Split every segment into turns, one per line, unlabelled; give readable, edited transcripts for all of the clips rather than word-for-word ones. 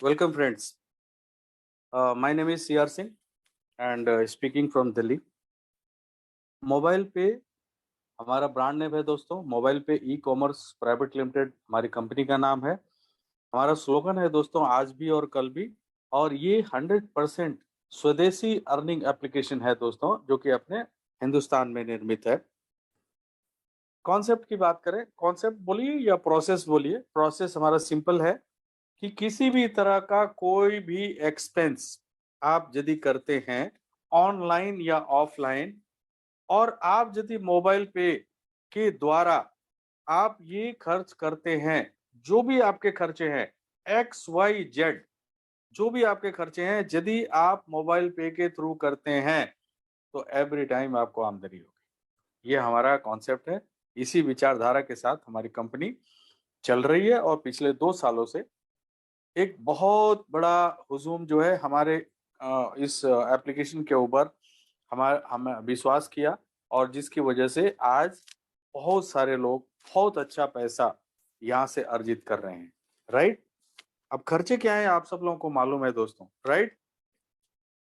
Welcome, friends. My name is CR Singh and speaking from Delhi. Mobile पे हमारा brand name है दोस्तों. Mobile पे ई कॉमर्स प्राइवेट लिमिटेड हमारी company का नाम है. हमारा स्लोगन है दोस्तों, आज भी और कल भी. और ये 100% स्वदेशी अर्निंग एप्लीकेशन है दोस्तों, जो कि अपने हिंदुस्तान में निर्मित है. कॉन्सेप्ट की बात करें, कॉन्सेप्ट बोलिए या प्रोसेस बोलिए, प्रोसेस हमारा सिंपल है कि किसी भी तरह का कोई भी एक्सपेंस आप यदि करते हैं ऑनलाइन या ऑफलाइन, और आप यदि मोबाइल पे के द्वारा आप ये खर्च करते हैं, जो भी आपके खर्चे हैं एक्स वाई जेड, जो भी आपके खर्चे हैं यदि आप मोबाइल पे के थ्रू करते हैं तो एवरी टाइम आपको आमदनी होगी. ये हमारा कॉन्सेप्ट है. इसी विचारधारा के साथ हमारी कंपनी चल रही है और पिछले 2 सालों से एक बहुत बड़ा हुजूम जो है हमारे इस एप्लीकेशन के ऊपर हमें विश्वास किया, और जिसकी वजह से आज बहुत सारे लोग बहुत अच्छा पैसा यहाँ से अर्जित कर रहे हैं. राइट. अब खर्चे क्या है आप सब लोगों को मालूम है दोस्तों. राइट.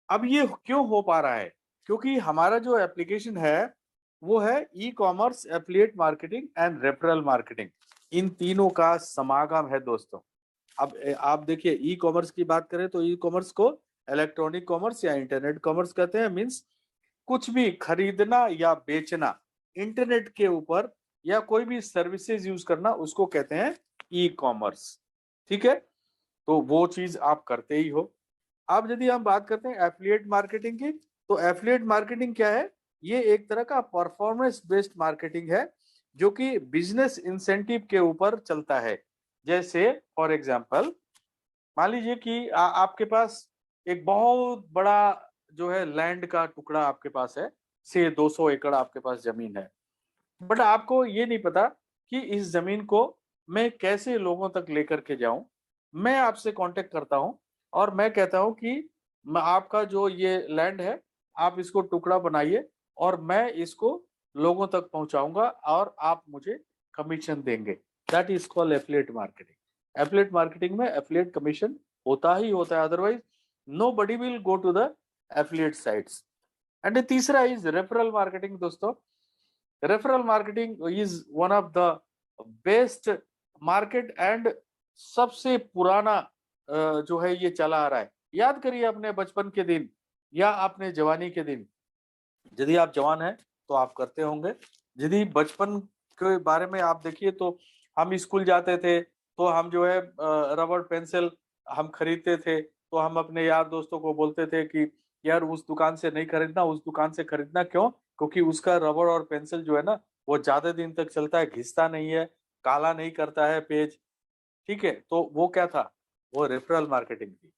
अब ये क्यों हो पा रहा है? क्योंकि हमारा जो एप्लीकेशन है वो है e commerce, affiliate marketing and referral marketing. इन तीनों का समागम है दोस्तों. अब आप देखिए, ई कॉमर्स की बात करें तो ई कॉमर्स को इलेक्ट्रॉनिक कॉमर्स या इंटरनेट कॉमर्स कहते हैं. मींस कुछ भी खरीदना या बेचना इंटरनेट के ऊपर या कोई भी सर्विसेज यूज करना, उसको कहते हैं ई कॉमर्स. ठीक है, तो वो चीज आप करते ही हो. अब यदि हम बात करते हैं एफिलिएट मार्केटिंग की, तो एफिलिएट मार्केटिंग क्या है? ये एक तरह का परफॉर्मेंस बेस्ड मार्केटिंग है जो कि बिजनेस इंसेंटिव के ऊपर चलता है. जैसे फॉर एग्जांपल, मान लीजिए कि आपके पास एक बहुत बड़ा जो है लैंड का टुकड़ा आपके पास है, से 200 एकड़ आपके पास जमीन है. बट आपको ये नहीं पता कि इस जमीन को मैं कैसे लोगों तक लेकर के जाऊं. मैं आपसे कांटेक्ट करता हूं और मैं कहता हूं कि मैं आपका जो ये लैंड है, आप इसको टुकड़ा बनाइए और मैं इसको लोगों तक पहुंचाऊंगा और आप मुझे कमीशन देंगे. That is called affiliate marketing. Affiliate marketing में एफिलिएट कमीशन होता ही होता है, otherwise nobody will go to the affiliate sites. And तीसरा इज रेफरल मार्केटिंग दोस्तों. Referral marketing is one of the best market and सबसे पुराना जो है ये चला आ रहा है. याद करिए अपने बचपन के दिन या अपने जवानी के दिन. यदि आप जवान हैं तो आप करते होंगे. यदि बचपन के बारे में आप देखिए तो हम स्कूल जाते थे तो हम जो है रबड़ पेंसिल हम खरीदते थे, तो हम अपने यार दोस्तों को बोलते थे कि यार उस दुकान से नहीं खरीदना, उस दुकान से खरीदना. क्यों? क्योंकि उसका रबड़ और पेंसिल जो है ना, वो ज्यादा दिन तक चलता है, घिसता नहीं है, काला नहीं करता है पेज. ठीक है, तो वो क्या था? वो रेफरल मार्केटिंग थी.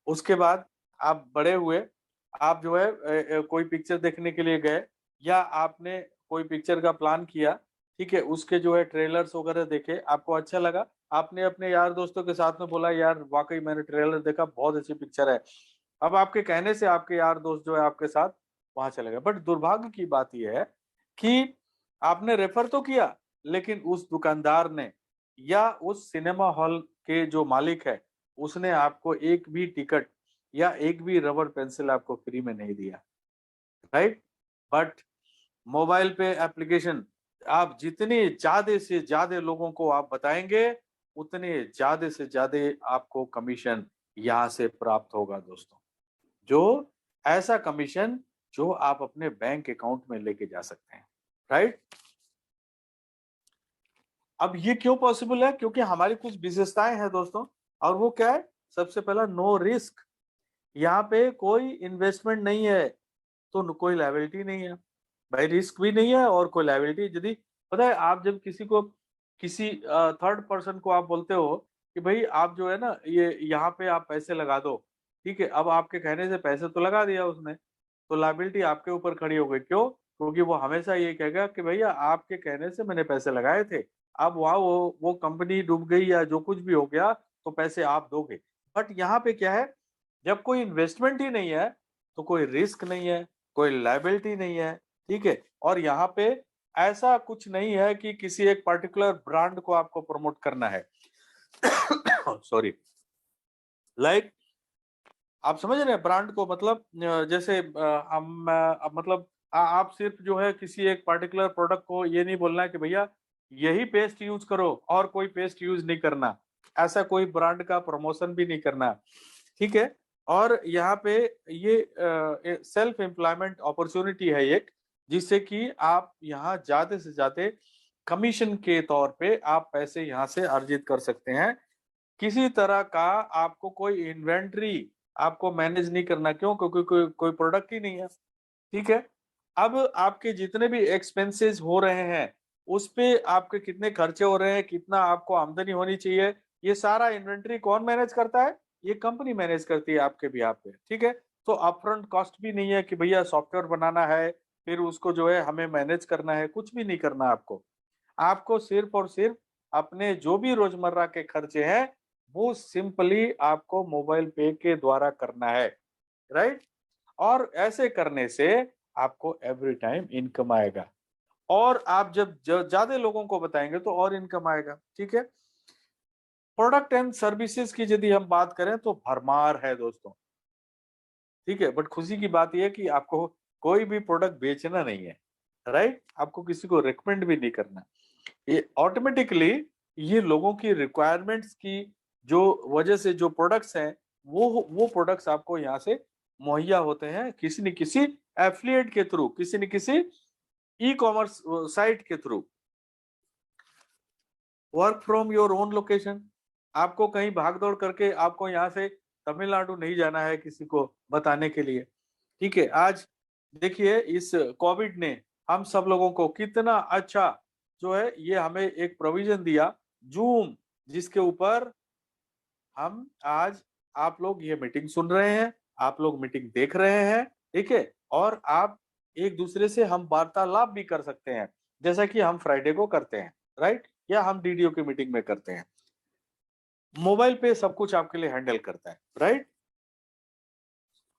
उसके बाद आप बड़े हुए, आप जो है कोई पिक्चर देखने के लिए गए या आपने कोई पिक्चर का प्लान किया. ठीक है, उसके जो है ट्रेलर्स वगैरह देखे, आपको अच्छा लगा, आपने अपने यार दोस्तों के साथ में बोला यार वाकई मैंने ट्रेलर देखा, बहुत अच्छी पिक्चर है. अब आपके कहने से आपके यार दोस्त जो है आपके साथ वहां चले गए. बट दुर्भाग्य की बात यह है कि आपने रेफर तो किया, लेकिन उस दुकानदार ने या उस सिनेमा हॉल के जो मालिक है, उसने आपको एक भी टिकट या एक भी रबर पेंसिल आपको फ्री में नहीं दिया. राइट. बट मोबाइल पे एप्लीकेशन, आप जितने ज्यादा से ज्यादा लोगों को आप बताएंगे, उतने ज्यादा से ज्यादा आपको कमीशन यहाँ से प्राप्त होगा दोस्तों. जो ऐसा कमीशन जो आप अपने बैंक अकाउंट में लेके जा सकते हैं. राइट. अब ये क्यों पॉसिबल है? क्योंकि हमारी कुछ विशेषताएं हैं दोस्तों. और वो क्या है? सबसे पहला, नो रिस्क. यहाँ पे कोई इन्वेस्टमेंट नहीं है तो कोई लायबिलिटी नहीं है. भाई रिस्क भी नहीं है और कोई लायबिलिटी. यदि पता है, आप जब किसी को, किसी थर्ड पर्सन को आप बोलते हो कि भाई आप जो है ना ये यहाँ पे आप पैसे लगा दो. ठीक है, अब आपके कहने से पैसे तो लगा दिया उसने, तो लायबिलिटी आपके ऊपर खड़ी हो गई. क्यों? क्योंकि वो हमेशा ये कहेगा कि भैया आपके कहने से मैंने पैसे लगाए थे, अब वहाँ वो कंपनी डूब गई या जो कुछ भी हो गया तो पैसे आप दोगे. बट यहाँ पे क्या है? जब कोई इन्वेस्टमेंट ही नहीं है तो कोई रिस्क नहीं है, कोई लायबिलिटी नहीं है. ठीक है, और यहाँ पे ऐसा कुछ नहीं है कि किसी एक पर्टिकुलर ब्रांड को आपको प्रमोट करना है. सॉरी. लाइक आप समझ रहे हैं ब्रांड को, मतलब जैसे हम मतलब आप सिर्फ जो है किसी एक पर्टिकुलर प्रोडक्ट को ये नहीं बोलना है कि भैया यही पेस्ट यूज करो और कोई पेस्ट यूज नहीं करना, ऐसा कोई ब्रांड का प्रमोशन भी नहीं करना, ठीक है। और यहाँ पे ये सेल्फ एम्प्लॉयमेंट अपॉर्चुनिटी है एक, जिससे कि आप यहाँ ज्यादा से ज्यादा कमीशन के तौर पे आप पैसे यहाँ से अर्जित कर सकते हैं। किसी तरह का आपको कोई इन्वेंट्री आपको मैनेज नहीं करना, क्यों? क्योंकि कोई प्रोडक्ट ही नहीं है, ठीक है। अब आपके जितने भी एक्सपेंसेस हो रहे हैं उस पे आपके कितने खर्चे हो रहे हैं, कितना आपको आमदनी होनी चाहिए, ये सारा इन्वेंट्री कौन मैनेज करता है? ये कंपनी मैनेज करती है आपके भी पे, ठीक है। तो अपफ्रंट कॉस्ट भी नहीं है कि भैया सॉफ्टवेयर बनाना है फिर उसको जो है हमें मैनेज करना है, कुछ भी नहीं करना आपको। आपको सिर्फ और सिर्फ अपने जो भी रोजमर्रा के खर्चे हैं वो सिंपली आपको मोबाइल पे के द्वारा करना है, राइट। और ऐसे करने से आपको एवरी टाइम इनकम आएगा, और आप जब ज्यादा लोगों को बताएंगे तो और इनकम आएगा, ठीक है। प्रोडक्ट एंड सर्विसेज की यदि हम बात करें तो भरमार है दोस्तों, ठीक है। बट खुशी की बात यह है कि आपको कोई भी प्रोडक्ट बेचना नहीं है, राइट। आपको किसी को रिकमेंड भी नहीं करना, ये ऑटोमेटिकली ये लोगों की रिक्वायरमेंट्स की जो वजह से जो प्रोडक्ट्स हैं वो प्रोडक्ट्स आपको यहाँ से मुहैया होते हैं किसी न किसी एफिलिएट के थ्रू, किसी न किसी ई कॉमर्स साइट के through. Work from your own location, आपको कहीं भाग दौड़ करके आपको यहाँ से तमिलनाडु नहीं जाना है किसी को बताने के लिए, ठीक है। आज देखिए इस कोविड ने हम सब लोगों को कितना अच्छा जो है ये हमें एक प्रोविजन दिया, जूम, जिसके ऊपर हम आज आप लोग ये मीटिंग सुन रहे हैं, आप लोग मीटिंग देख रहे हैं, ठीक है। और आप एक दूसरे से हम वार्तालाप भी कर सकते हैं, जैसा कि हम फ्राइडे को करते हैं, राइट, या हम डीडीओ की मीटिंग में करते हैं। मोबाइल पे सब कुछ आपके लिए हैंडल करता है, राइट।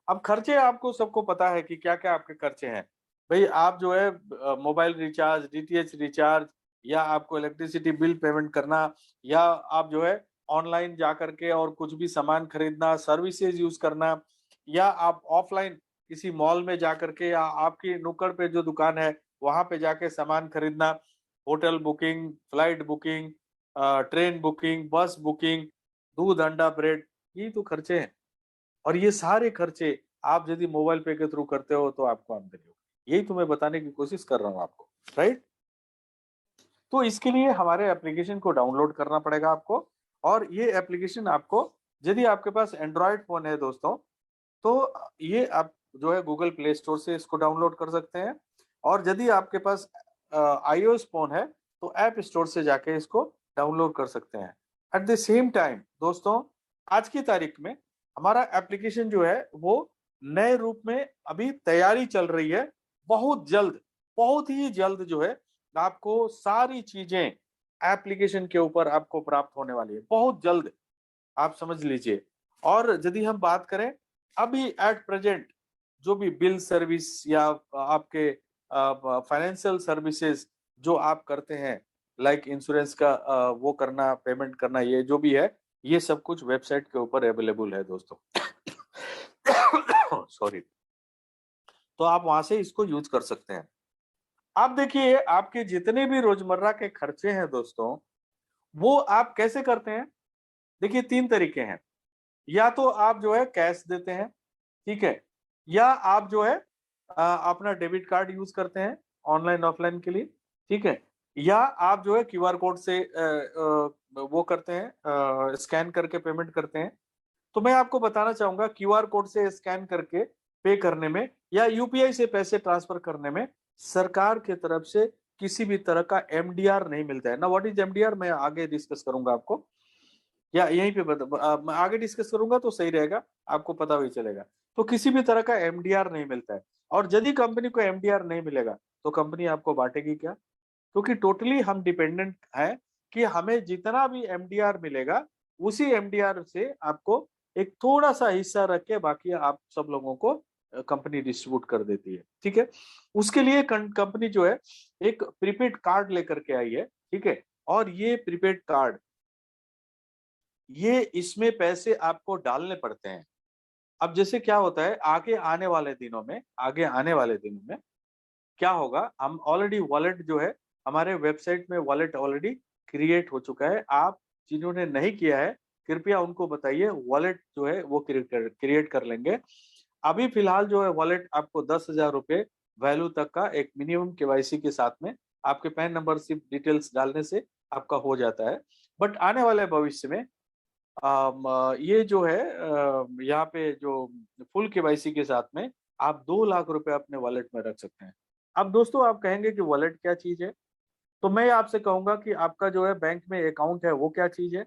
अब खर्चे आपको सबको पता है कि क्या क्या आपके खर्चे हैं। भाई आप जो है मोबाइल रिचार्ज, डीटीएच रिचार्ज, या आपको इलेक्ट्रिसिटी बिल पेमेंट करना, या आप जो है ऑनलाइन जा करके और कुछ भी सामान खरीदना, सर्विसेज यूज करना, या आप ऑफलाइन किसी मॉल में जा करके या आपकी नुक्कड़ पे जो दुकान है वहां पे जाके सामान खरीदना, hotel booking, flight booking, train booking, बस बुकिंग, दूध अंडा ब्रेड, ये तो खर्चे हैं। और ये सारे खर्चे आप यदि मोबाइल पे के थ्रू करते हो तो आपको आमदनी होगी, यही तो मैं बताने की कोशिश कर रहा हूँ आपको, राइट। तो इसके लिए हमारे एप्लीकेशन को डाउनलोड करना पड़ेगा आपको, और ये एप्लीकेशन आपको, यदि आपके पास एंड्रॉयड फोन है दोस्तों, तो ये आप जो है गूगल प्ले स्टोर से इसको डाउनलोड कर सकते हैं, और यदि आपके पास आईओएस फोन है तो ऐप स्टोर से जाके इसको डाउनलोड कर सकते हैं। एट द सेम टाइम दोस्तों, आज की तारीख में हमारा एप्लीकेशन जो है वो नए रूप में अभी तैयारी चल रही है। बहुत जल्द, बहुत ही जल्द जो है आपको सारी चीजें एप्लीकेशन के ऊपर आपको प्राप्त होने वाली है, बहुत जल्द, आप समझ लीजिए। और यदि हम बात करें अभी एट प्रेजेंट जो भी बिल सर्विस या आपके फाइनेंशियल सर्विसेज जो आप करते हैं, लाइक इंश्योरेंस का वो करना, पेमेंट करना, ये जो भी है ये सब कुछ वेबसाइट के ऊपर अवेलेबल है दोस्तों। सॉरी। तो आप वहां से इसको यूज कर सकते हैं। आप देखिए आपके जितने भी रोजमर्रा के खर्चे हैं दोस्तों, वो आप कैसे करते हैं? देखिए तीन तरीके हैं, या तो आप जो है कैश देते हैं, ठीक है, या आप जो है अपना डेबिट कार्ड यूज करते हैं ऑनलाइन ऑफलाइन के लिए, ठीक है, या आप जो है क्यूआर कोड से वो करते हैं, स्कैन करके पेमेंट करते हैं। तो मैं आपको बताना चाहूंगा क्यूआर कोड से स्कैन करके पे करने में या यूपीआई से पैसे ट्रांसफर करने में सरकार की तरफ से किसी भी तरह का एमडीआर नहीं मिलता है ना। व्हाट इज एमडीआर मैं आगे डिस्कस करूंगा आपको, या यहीं पे मैं आगे डिस्कस करूंगा तो सही रहेगा, आपको पता भी चलेगा। तो किसी भी तरह का एमडीआर नहीं मिलता है, और यदि कंपनी को एमडीआर नहीं मिलेगा तो कंपनी आपको बांटेगी क्या? क्योंकि टोटली हम डिपेंडेंट है कि हमें जितना भी एमडीआर मिलेगा उसी एमडीआर से आपको एक थोड़ा सा हिस्सा रख के बाकी आप सब लोगों को कंपनी डिस्ट्रीब्यूट कर देती है, ठीक है। उसके लिए कंपनी जो है एक प्रीपेड कार्ड लेकर के आई है, ठीक है। और ये प्रीपेड कार्ड ये इसमें पैसे आपको डालने पड़ते हैं। अब जैसे क्या होता है, आगे आने वाले दिनों में क्या होगा, हम ऑलरेडी वॉलेट जो है, हमारे वेबसाइट में वॉलेट ऑलरेडी क्रिएट हो चुका है। आप जिन्होंने नहीं किया है, कृपया उनको बताइए, वॉलेट जो है वो क्रिएट कर लेंगे। अभी फिलहाल जो है वॉलेट आपको 10,000 रुपये वैल्यू तक का एक मिनिमम केवाईसी के साथ में आपके पैन नंबर सिर्फ डिटेल्स डालने से आपका हो जाता है। बट आने वाले भविष्य में ये जो है यहाँ पे जो फुल केवाईसी के साथ में आप 2 लाख रुपए अपने वॉलेट में रख सकते हैं। अब दोस्तों आप कहेंगे कि वॉलेट क्या चीज है, तो मैं आपसे कहूंगा कि आपका जो है बैंक में अकाउंट है वो क्या चीज है।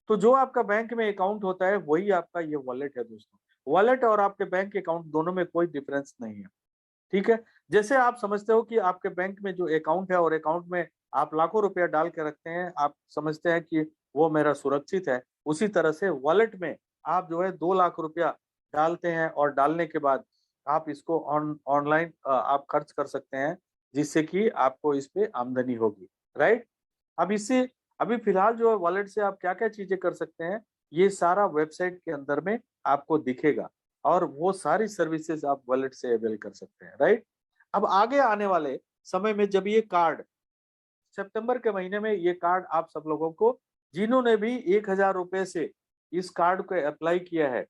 तो जो आपका बैंक में अकाउंट होता है वही आपका ये वॉलेट है दोस्तों। वॉलेट और आपके बैंक अकाउंट दोनों में कोई डिफरेंस नहीं है, ठीक है। जैसे आप समझते हो कि आपके बैंक में जो अकाउंट है और अकाउंट में आप लाखों रुपया डाल के रखते हैं, आप समझते हैं कि वो मेरा सुरक्षित है, उसी तरह से वॉलेट में आप जो है 2 लाख रुपया डालते हैं और डालने के बाद आप इसको ऑनलाइन आप खर्च कर सकते हैं, जिससे कि आपको इस पे आमदनी होगी, राइट। अब इससे अभी फिलहाल जो है वॉलेट से आप क्या क्या चीजें कर सकते हैं, ये सारा वेबसाइट के अंदर में आपको दिखेगा, और वो सारी सर्विसेज आप वॉलेट से अवेल कर सकते हैं, राइट। अब आगे आने वाले समय में जब ये कार्ड सितंबर के महीने में ये कार्ड आप सब लोगों को, जिन्होंने भी 1,000 रुपए से इस कार्ड को अप्लाई किया है,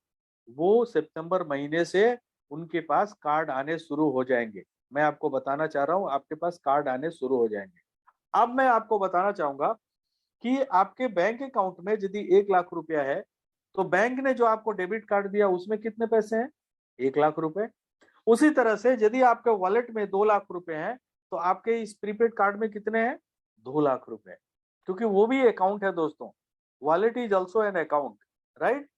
वो सितंबर महीने से उनके पास कार्ड आने शुरू हो जाएंगे। मैं आपको बताना चाह रहा हूँ, आपके पास कार्ड आने शुरू हो जाएंगे। अब मैं आपको बताना चाहूंगा कि आपके बैंक अकाउंट में यदि 1 लाख रुपया है, तो बैंक ने जो आपको डेबिट कार्ड दिया उसमें कितने पैसे हैं, 1 लाख रुपए। उसी तरह से यदि आपके वॉलेट में 2 लाख रुपए हैं, तो आपके इस प्रीपेड कार्ड में कितने हैं, 2 लाख रुपए, क्योंकि वो भी अकाउंट है दोस्तों। Wallet is also an account, right.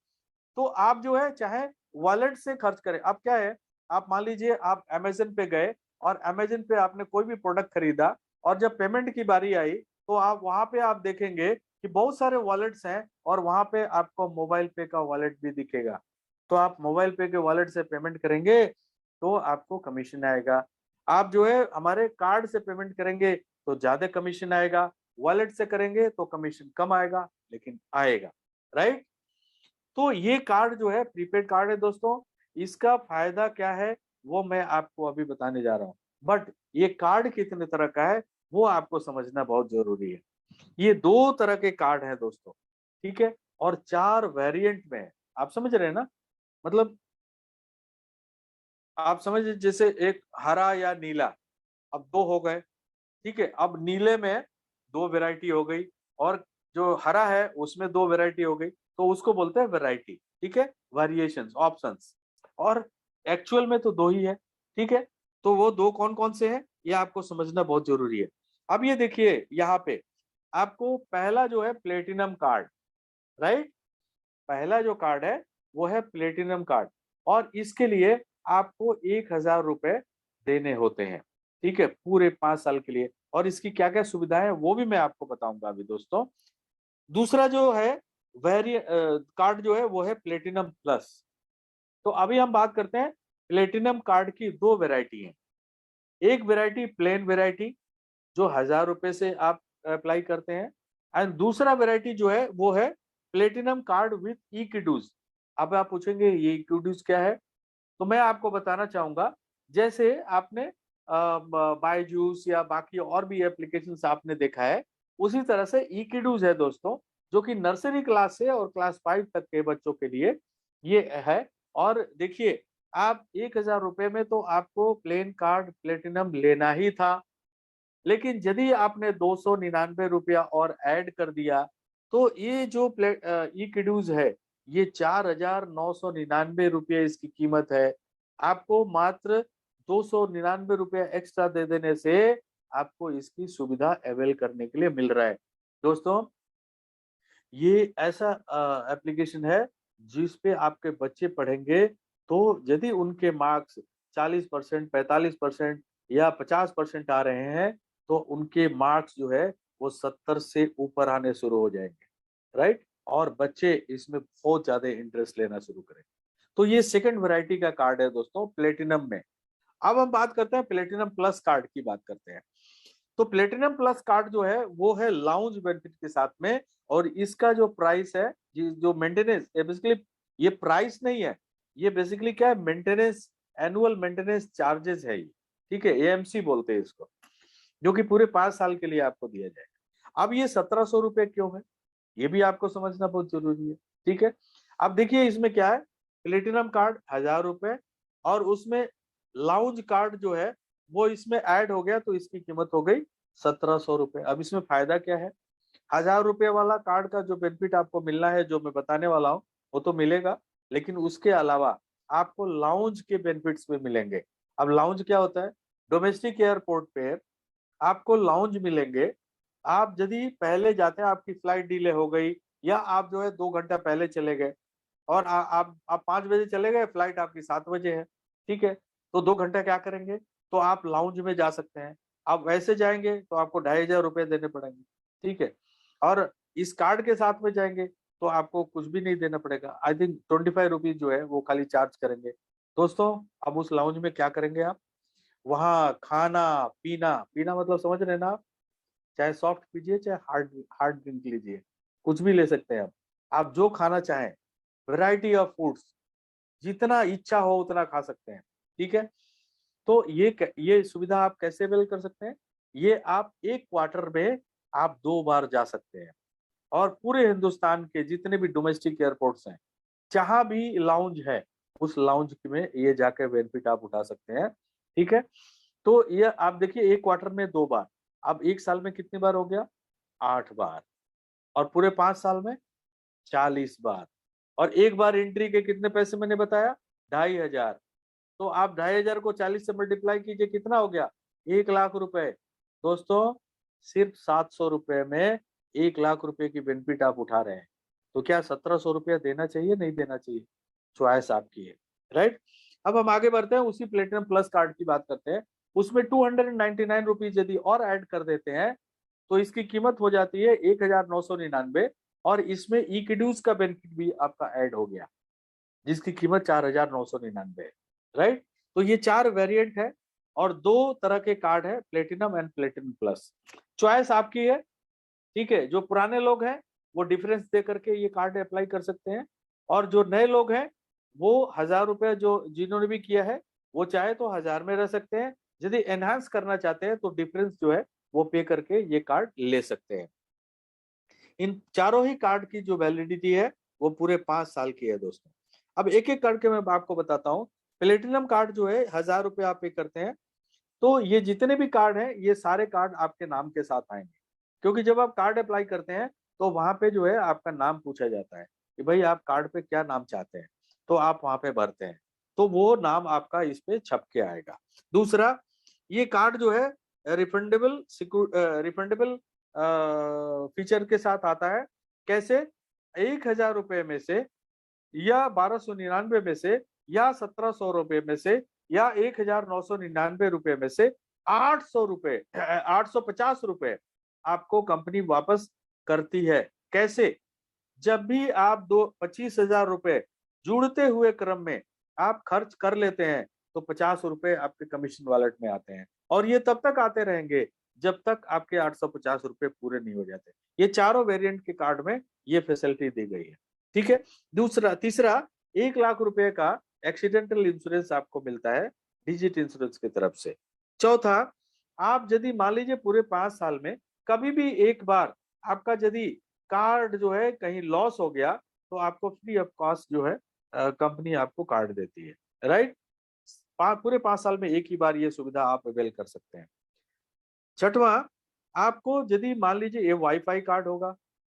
तो आप जो है चाहे वॉलेट से खर्च करें। अब क्या है, आप मान लीजिए आप अमेजन पे गए और अमेजन पे आपने कोई भी प्रोडक्ट खरीदा, और जब पेमेंट की बारी आई तो आप वहां पे आप देखेंगे कि बहुत सारे वॉलेट्स हैं, और वहां पे आपको मोबाइल पे का वॉलेट भी दिखेगा। तो आप मोबाइल पे के वॉलेट से पेमेंट करेंगे तो आपको कमीशन आएगा। आप जो है हमारे कार्ड से पेमेंट करेंगे तो ज्यादा कमीशन आएगा, वॉलेट से करेंगे तो कमीशन कम आएगा, लेकिन आएगा, राइट। तो ये कार्ड जो है प्रीपेड कार्ड है दोस्तों। इसका फायदा क्या है वो मैं आपको अभी बताने जा रहा हूँ, बट ये कार्ड कितने तरह का है वो आपको समझना बहुत जरूरी है। ये 2 तरह के कार्ड हैं दोस्तों, ठीक है, और 4 वेरिएंट में है। आप समझ रहे हैं ना, मतलब आप समझ, जैसे एक हरा या नीला, अब 2 हो गए, ठीक है। अब नीले में 2 वैरायटी हो गई, और जो हरा है उसमें 2 वैरायटी हो गई, तो उसको बोलते हैं वैरायटी, ठीक है, वेरिएशंस, ऑप्शंस। और एक्चुअल में तो 2 ही है, ठीक है। तो वो 2 कौन कौन से हैं ये आपको समझना बहुत जरूरी है। अब ये देखिए यहाँ पे आपको पहला जो है प्लेटिनम कार्ड, राइट। पहला जो कार्ड है वो है प्लेटिनम कार्ड, और इसके लिए आपको 1,000 रुपए देने होते हैं, ठीक है, पूरे 5 साल के लिए। और इसकी क्या क्या सुविधाएं है वो भी मैं आपको बताऊंगा अभी दोस्तों। दूसरा जो है कार्ड जो है वो है प्लेटिनम प्लस। तो अभी हम बात करते हैं प्लेटिनम कार्ड की। 2 वैरायटी है, एक वैरायटी प्लेन वैरायटी जो 1,000 रुपए से आप अप्लाई करते हैं, एंड दूसरा वैरायटी जो है वो है प्लेटिनम कार्ड विथ ई किडूज। अब आप पूछेंगे ये किडूज क्या है, तो मैं आपको बताना चाहूंगा, जैसे आपने बायजूस या बाकी और भी एप्लीकेशन आपने देखा है, उसी तरह से ई किडूज है दोस्तों, जो कि नर्सरी क्लास से और क्लास 5 तक के बच्चों के लिए ये है। और देखिए, आप 1,000 रुपए में तो आपको प्लेन कार्ड प्लेटिनम लेना ही था, लेकिन यदि आपने 299 रुपया और ऐड कर दिया, तो ये जो ई किडूज है, ये 4,999 रुपये इसकी कीमत है। आपको मात्र 299 रुपया एक्स्ट्रा दे देने से आपको इसकी सुविधा अवेल करने के लिए मिल रहा है दोस्तों। ये ऐसा एप्लीकेशन है जिस पे आपके बच्चे पढ़ेंगे, तो यदि उनके मार्क्स 40%, 45% या 50% आ रहे हैं, तो उनके मार्क्स जो है वो 70 से ऊपर आने शुरू हो जाएंगे, राइट। और बच्चे इसमें बहुत ज्यादा इंटरेस्ट लेना शुरू करेंगे। तो ये सेकंड वैरायटी का कार्ड है दोस्तों प्लेटिनम में। अब हम बात करते हैं प्लेटिनम प्लस कार्ड की बात करते हैं। तो प्लेटिनम प्लस कार्ड जो है वो है लाउंज बेनिफिट के साथ में, और इसका जो प्राइस है, जो मेंटेनेंस, बेसिकली ये प्राइस नहीं है, ये बेसिकली क्या है, मेंटेनेंस, एनुअल मेंटेनेंस चार्जेस है ये, ठीक है, एएमसी बोलते हैं इसको, जो कि पूरे 5 साल के लिए आपको दिया जाएगा। अब ये 1700 रुपए क्यों है, ये भी आपको समझना बहुत जरूरी है, ठीक है। अब देखिए इसमें क्या है, प्लेटिनम कार्ड 1000 रुपए, और उसमें लाउंज कार्ड जो है वो इसमें ऐड हो गया, तो इसकी कीमत हो गई 1700 रुपए। अब इसमें फायदा क्या है, 1000 रुपए वाला कार्ड का जो बेनिफिट आपको मिलना है, जो मैं बताने वाला हूँ, वो तो मिलेगा, लेकिन उसके अलावा आपको लाउंज के बेनिफिट्स भी मिलेंगे। अब लाउंज क्या होता है, डोमेस्टिक एयरपोर्ट पे आपको लाउंज मिलेंगे। आप यदि पहले जाते हैं, आपकी फ्लाइट डिले हो गई, या आप जो है 2 घंटा पहले चले गए, और आप 5 बजे चले गए, फ्लाइट आपकी 7 बजे है, ठीक है, तो 2 घंटा क्या करेंगे, तो आप लाउंज में जा सकते हैं। आप वैसे जाएंगे तो आपको 2500 रुपए देने पड़ेंगे, ठीक है। और इस कार्ड के साथ में जाएंगे तो आपको कुछ भी नहीं देना पड़ेगा, आई थिंक 25 रुपीज जो है वो खाली चार्ज करेंगे। दोस्तों, अब उस लाउंज में क्या करेंगे आप, वहाँ खाना पीना, पीना मतलब समझ रहे हैं ना आप, चाहे सॉफ्ट पीजिए चाहे हार्ड हार्ड ड्रिंक लीजिए, कुछ भी ले सकते हैं आप जो खाना चाहें, वैरायटी ऑफ फूड्स, जितना इच्छा हो उतना खा सकते हैं, ठीक है। तो ये सुविधा आप कैसे अवेल कर सकते हैं, ये आप एक क्वार्टर में आप 2 बार जा सकते हैं, और पूरे हिंदुस्तान के जितने भी डोमेस्टिक एयरपोर्ट्स हैं, जहां भी लाउंज है, उस लाउंज में ये जाकर बेनिफिट आप उठा सकते हैं, ठीक है। तो ये आप देखिए, एक क्वार्टर में 2 बार, अब एक साल में कितनी बार हो गया, 8 बार, और पूरे 5 साल में 40 बार, और एक बार एंट्री के कितने पैसे मैंने बताया, 2500। तो आप 2500 को 40 से मल्टीप्लाई कीजिए, कितना हो गया, 1 लाख रुपए। दोस्तों, सिर्फ 700 रुपए में 1 लाख रुपए की बेनिफिट आप उठा रहे हैं, तो क्या 1700 रुपया देना चाहिए, नहीं देना चाहिए, चॉइस आपकी है, राइट। अब हम आगे बढ़ते हैं, उसी प्लेटिनम प्लस कार्ड की बात करते हैं। उसमें 299 रुपीज यदि और ऐड कर देते हैं, तो इसकी कीमत हो जाती है 1999, और इसमें इक्यूड्यूज का बेनिफिट भी आपका ऐड हो गया, जिसकी कीमत 4999 है, राइट। तो ये 4 वेरिएंट है, और 2 तरह के कार्ड है, platinum and platinum plus. Choice आपकी है, ठीक है। जो पुराने लोग हैं वो डिफरेंस दे करके ये कार्ड अप्लाई कर सकते हैं, और जो नए लोग हैं वो 1000 रुपए जो जिन्होंने भी किया है, वो चाहे तो 1000 में रह सकते हैं, यदि एनहांस करना चाहते हैं तो डिफरेंस जो है वो पे करके ये कार्ड ले सकते हैं। इन चारों ही कार्ड की जो वैलिडिटी है वो पूरे 5 साल की है दोस्तों। अब एक एक करके मैं आपको बताता हूँ। प्लेटिनम कार्ड जो है 1000 रुपए आप पे करते हैं, तो ये जितने भी कार्ड हैं ये सारे कार्ड आपके नाम के साथ आएंगे, क्योंकि जब आप कार्ड अप्लाई करते हैं तो वहां पे जो है आपका नाम पूछा जाता है कि भाई आप कार्ड पे क्या नाम चाहते हैं, तो आप वहां पे भरते हैं, तो वो नाम आपका इस पे छप के आएगा। दूसरा, ये कार्ड जो है रिफंडेबल फीचर के साथ आता है। कैसे, 1000 रुपए में से, या 1299 में से, या 1700 रुपए में से, या 1999 रुपए में से 800 रुपए 850 रुपए आपको कंपनी वापस करती है। कैसे, जब भी आप 25,000 रुपए जुड़ते हुए क्रम में आप खर्च कर लेते हैं, तो 50 रुपए आपके कमीशन वॉलेट में आते हैं, और ये तब तक आते रहेंगे जब तक आपके 850 रुपए पूरे नहीं हो जाते। ये चारों वेरिएंट के कार्ड में ये फैसिलिटी दी गई है, ठीक है। तीसरा, 1 लाख रुपए का एक्सीडेंटल इंश्योरेंस आपको मिलता है डिजिट इंश्योरेंस की तरफ से। चौथा, आप यदि मान लीजिए पूरे 5 साल में कभी भी एक बार आपका यदि कार्ड जो है कहीं लॉस हो गया, तो आपको फ्री ऑफ कॉस्ट जो है कंपनी आपको कार्ड देती है, राइट। पूरे 5 साल में एक ही बार ये सुविधा आप अवेल कर सकते हैं। छठवां, आपको यदि मान लीजिए ये वाईफाई कार्ड होगा,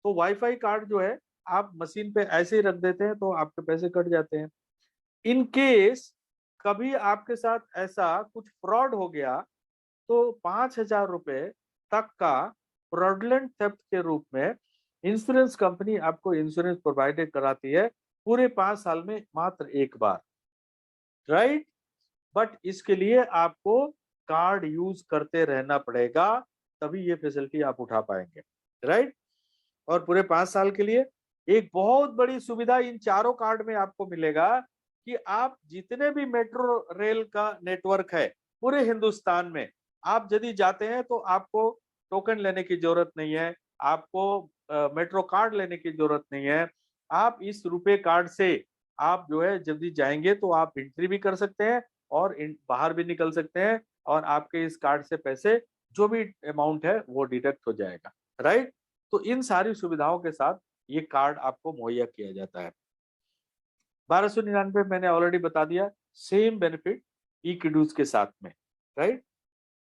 तो वाईफाई कार्ड जो है आप मशीन पे ऐसे ही रख देते हैं तो आपके पैसे कट जाते हैं। इन केस कभी आपके साथ ऐसा कुछ फ्रॉड हो गया, तो 5,000 रुपए तक का फ्रॉडलेंट थेफ्ट के रूप में इंश्योरेंस कंपनी आपको इंश्योरेंस प्रोवाइडेड कराती है, पूरे 5 साल में मात्र एक बार, राइट। बट इसके लिए आपको कार्ड यूज करते रहना पड़ेगा, तभी ये फैसिलिटी आप उठा पाएंगे, राइट। और पूरे 5 साल के लिए एक बहुत बड़ी सुविधा इन चारों कार्ड में आपको मिलेगा कि आप जितने भी मेट्रो रेल का नेटवर्क है पूरे हिंदुस्तान में, आप यदि जाते हैं तो आपको टोकन लेने की जरूरत नहीं है, आपको मेट्रो कार्ड लेने की जरूरत नहीं है। आप इस रुपए कार्ड से आप जो है जब भी जाएंगे तो आप एंट्री भी कर सकते हैं और बाहर भी निकल सकते हैं, और आपके इस कार्ड से पैसे जो भी अमाउंट है वो डिडक्ट हो जाएगा, राइट। तो इन सारी सुविधाओं के साथ ये कार्ड आपको मुहैया किया जाता है। 1299 मैंने ऑलरेडी बता दिया, सेम बेनिफिट ई किडूज के साथ में, राइट।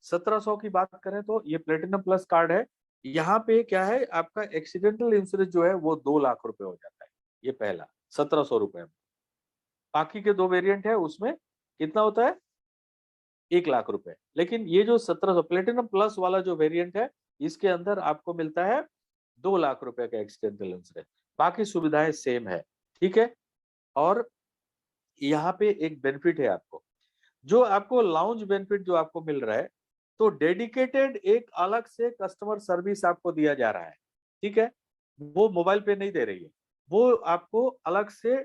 1700 की बात करें तो ये प्लेटिनम प्लस कार्ड है। यहाँ पे क्या है, आपका एक्सीडेंटल इंश्योरेंस जो है वो 2 लाख रुपए हो जाता है, ये पहला 1700 रुपए में। बाकी के 2 वेरिएंट है उसमें कितना होता है, 1 लाख रुपए। लेकिन ये जो 1700 प्लेटिनम प्लस वाला जो वेरिएंट है, इसके अंदर आपको मिलता है 2 लाख रुपए का एक्सीडेंटल इंश्योरेंस। बाकी सुविधाएं सेम है, ठीक है। और यहाँ पे एक बेनिफिट है आपको, जो आपको लाउंज बेनिफिट जो आपको मिल रहा है, तो डेडिकेटेड एक अलग से कस्टमर सर्विस आपको दिया जा रहा है, ठीक है। वो मोबाइल पे नहीं दे रही है, वो आपको अलग से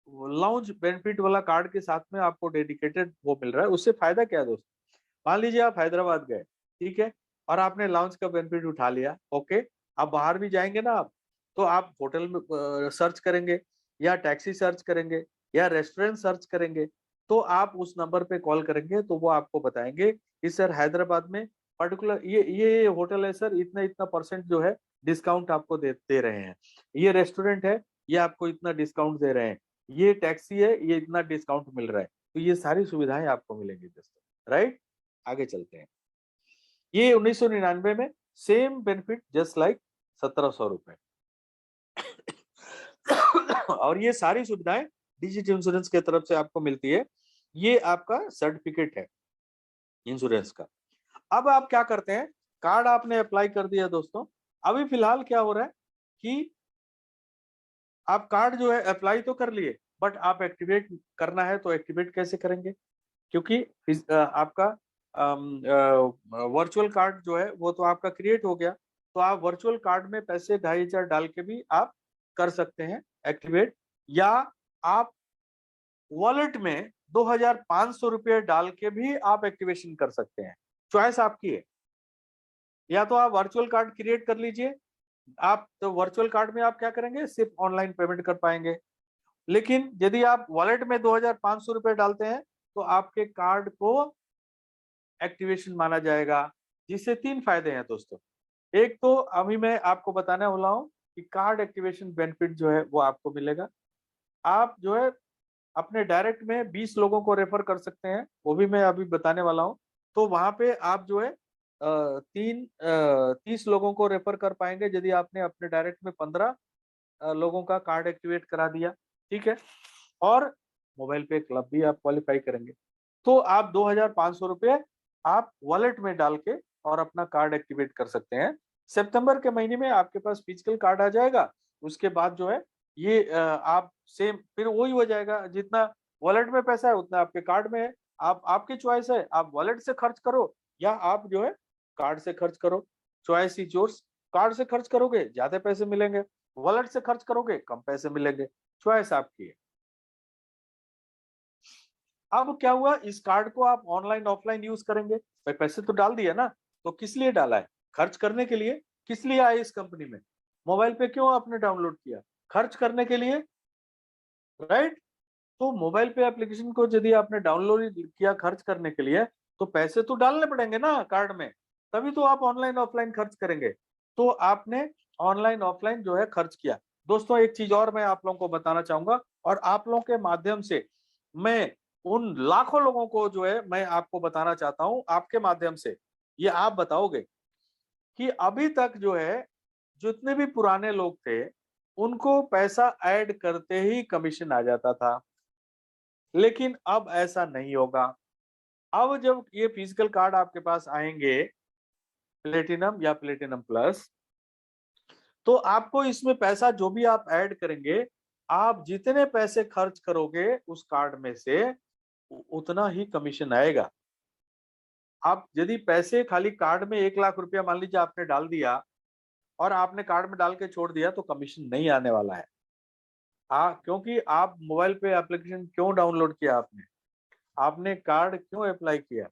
लाउंज बेनिफिट वाला कार्ड के साथ में आपको डेडिकेटेड वो मिल रहा है। उससे फायदा क्या है दोस्तों, मान लीजिए आप हैदराबाद गए, ठीक है, और आपने लाउंज का बेनिफिट उठा लिया, ओके। आप बाहर भी जाएंगे ना आप, तो आप होटल में सर्च करेंगे, या टैक्सी सर्च करेंगे, या रेस्टोरेंट सर्च करेंगे, तो आप उस नंबर पे कॉल करेंगे तो वो आपको बताएंगे कि सर हैदराबाद में पर्टिकुलर ये होटल है सर, इतना इतना परसेंट जो है डिस्काउंट आपको दे रहे हैं, ये रेस्टोरेंट है ये आपको इतना डिस्काउंट दे रहे हैं, ये टैक्सी है ये इतना डिस्काउंट मिल रहा है। तो ये सारी सुविधाएं आपको मिलेंगी दोस्तों, राइट। आगे चलते हैं। ये 1999 में सेम बेनिफिट जस्ट लाइक 1700 रुपए। और ये सारी सुविधाएं डिजिट इंश्योरेंस के तरफ से आपको मिलती है। ये आपका सर्टिफिकेट है इंश्योरेंस का। अब आप क्या करते हैं, कार्ड आपने अप्लाई कर दिया दोस्तों। अभी फिलहाल क्या हो रहा है कि आप कार्ड जो है अप्लाई तो कर लिए, बट आप एक्टिवेट करना है तो एक्टिवेट कैसे करेंगे, क्योंकि आपका वर्चुअल कार्ड जो है वो तो आपका क्रिएट हो गया। तो आप वर्चुअल कार्ड में पैसे 2500 डाल के भी आप कर सकते हैं एक्टिवेट, या आप वॉलेट में 2500 रुपये डाल के भी आप एक्टिवेशन कर सकते हैं। चॉइस आपकी है। या तो आप वर्चुअल कार्ड क्रिएट कर लीजिए, आप तो वर्चुअल कार्ड में आप क्या करेंगे, सिर्फ ऑनलाइन पेमेंट कर पाएंगे। लेकिन यदि आप वॉलेट में 2500 रुपये डालते हैं तो आपके कार्ड को एक्टिवेशन माना जाएगा, जिससे 3 फायदे हैं दोस्तों। एक तो अभी मैं आपको बताने वाला हूँ कि कार्ड एक्टिवेशन बेनिफिट जो है वो आपको मिलेगा। आप जो है अपने डायरेक्ट में 20 लोगों को रेफर कर सकते हैं, वो भी मैं अभी बताने वाला हूँ। तो वहां पे आप जो है 30 लोगों को रेफर कर पाएंगे यदि आपने अपने डायरेक्ट में 15 लोगों का कार्ड एक्टिवेट करा दिया, ठीक है। और मोबाइल पे क्लब भी आप क्वालिफाई करेंगे। तो आप 2500 रुपये आप वॉलेट में डाल के और अपना कार्ड एक्टिवेट कर सकते हैं। सितंबर के महीने में आपके पास फिजिकल कार्ड आ जाएगा। उसके बाद जो है ये आप सेम फिर वही हो जाएगा, जितना वॉलेट में पैसा है उतना आपके कार्ड में है। आप आपकी चॉइस है, आप वॉलेट से खर्च करो या आप जो है कार्ड से खर्च करो। Choice is yours. कार्ड से खर्च करोगे ज्यादा पैसे मिलेंगे, वॉलेट से खर्च करोगे कम पैसे मिलेंगे। चॉइस आपकी है। अब क्या हुआ, इस कार्ड को आप ऑनलाइन ऑफलाइन यूज करेंगे, भाई पैसे तो डाल दिए ना, तो किस लिए डाला है, खर्च करने के लिए। किस लिए आए इस कंपनी में, मोबाइल पे क्यों आपने डाउनलोड किया, खर्च करने के लिए, राइट। तो मोबाइल पे एप्लीकेशन को यदि आपने डाउनलोड किया खर्च करने के लिए, तो पैसे तो डालने पड़ेंगे ना कार्ड में, तभी तो आप ऑनलाइन ऑफलाइन खर्च करेंगे। तो आपने ऑनलाइन ऑफलाइन जो है खर्च किया। दोस्तों एक चीज और मैं आप लोगों को बताना चाहूंगा, और आप लोगों के माध्यम से मैं उन लाखों लोगों को जो है मैं आपको बताना चाहता हूं, आपके माध्यम से ये आप बताओगे कि अभी तक जो है जितने भी पुराने लोग थे उनको पैसा ऐड करते ही कमीशन आ जाता था, लेकिन अब ऐसा नहीं होगा। अब जब ये फिजिकल कार्ड आपके पास आएंगे, प्लेटिनम या प्लेटिनम प्लस, तो आपको इसमें पैसा जो भी आप ऐड करेंगे, आप जितने पैसे खर्च करोगे उस कार्ड में से उतना ही कमीशन आएगा। आप यदि पैसे खाली कार्ड में 1 लाख रुपया मान लीजिए आपने डाल दिया और आपने कार्ड में डाल के छोड़ दिया, तो कमीशन नहीं आने वाला है। क्योंकि आप मोबाइल पे एप्लीकेशन क्यों डाउनलोड किया, आपने कार्ड क्यों अप्लाई किया,